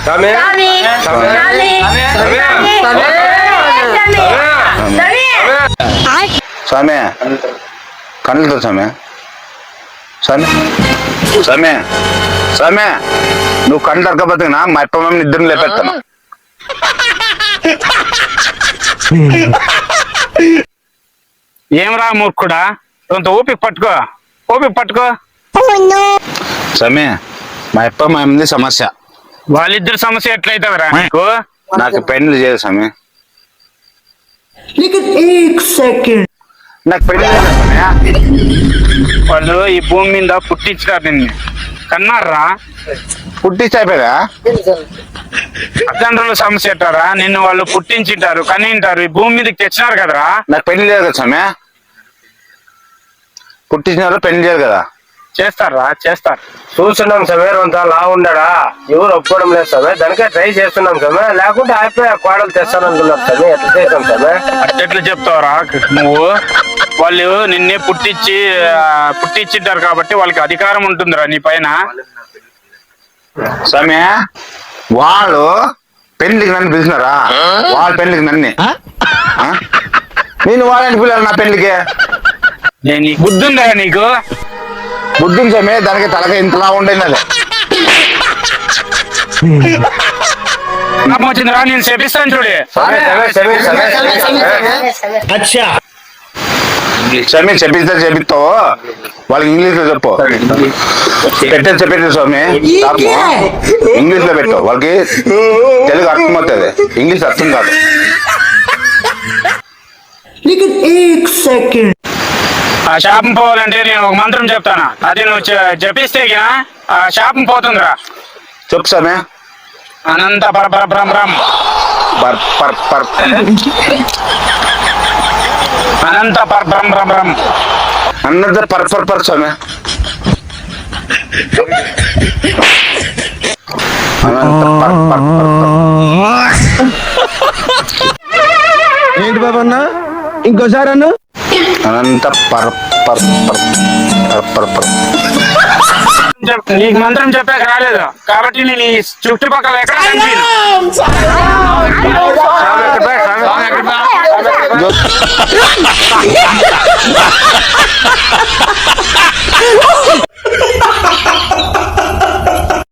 స్వామి స్వామి కళ్ళతో స్వామి స్వామి స్వామి స్వామి నువ్వు కళ్ళు దొరకపోతే మా అప్ప మమ్మల్ని ఇద్దరిని లేపేస్తాను. ఏమరా మూర్ఖుడా, కొంత ఓపిక పట్టుకో, ఓపిక పట్టుకో. స్వామి మా అప్ప మమ్మల్ని సమస్య. వాళ్ళిద్దరు సమస్య ఎట్లయితావరా నీకు? నాకు పెళ్లి చేయదు స్వామి. నాకు పెళ్లి చేయదు స్వామి. వాళ్ళు ఈ భూమి మీద పుట్టించారు నిన్ను, కన్నారా? పుట్టించి అయిపోయా తల్లిదండ్రుల సమస్య ఎట్టారా? నిన్ను వాళ్ళు పుట్టించింటారు, కనింటారు, ఈ భూమి మీదకి తెచ్చినారు కదరా. నాకు పెళ్లి చేయదు కదా స్వామి. పుట్టించిన వాళ్ళు పెళ్లి చేయరు కదా. చేస్తారా? చేస్తారు. చూస్తున్నాం సమయ అంతా లా ఉండడా, ఎవరు ఒప్పుకోవడం లేదు సమయ. దానికే ట్రై చేస్తున్నాం సమయ. లేకుంటే అయిపోయి కోడలు తెస్తాననుకున్నారు సమయ. ఎట్లా చేస్తాం సమయ? అట్టెట్లు చెప్తావురా నువ్వు? వాళ్ళు నిన్నే పుట్టించింటారు కాబట్టి వాళ్ళకి అధికారం ఉంటుందిరా నీ పైన. స్వామి వాళ్ళు పెళ్లికి నన్ను పిలిచినారా? వాళ్ళ పెళ్లికి నన్ను నేను వాళ్ళని పిల్లలు నా పెళ్లికి. నేను బుద్ధి ఉందా నీకు? బుద్ధి స్వామి, దానికి తలక ఇంతలా ఉండేది అది. వచ్చిందిరా, నేను చెప్పిస్తాను చూడు. స్వామి చెప్పిస్తావు వాళ్ళకి ఇంగ్లీష్ లో చెప్పు. పెట్టేది చెప్పేది స్వామి, ఇంగ్లీష్ లో పెట్టు. వాళ్ళకి తెలుగు అర్థమవుతుంది, ఇంగ్లీష్ అర్థం కాదు. ఆ శాపం పోవాలంటే నేను ఒక మంత్రం చెప్తాను, అది నువ్వు జపిస్తే ఆ శాపం పోతుందిరా. చెప్పు స్వామి. అనంత పర బ్రహ్మ పర్ పర్ పర్ అనంత పర బ్రహ్మ అన్నది పర్ పర్ పర్ స్వామి. అనంత పర్ పర్ ఏంటి బాబా అన్న, ఇంకోసారి అన్న. అనంత పర్ పర్ పర్ పర్ పర్. నీకు మంత్రం చెప్పాక రాలేదు కాబట్టి నేను ఈ చుట్టుపక్కల ఎక్కడ కనిపించను.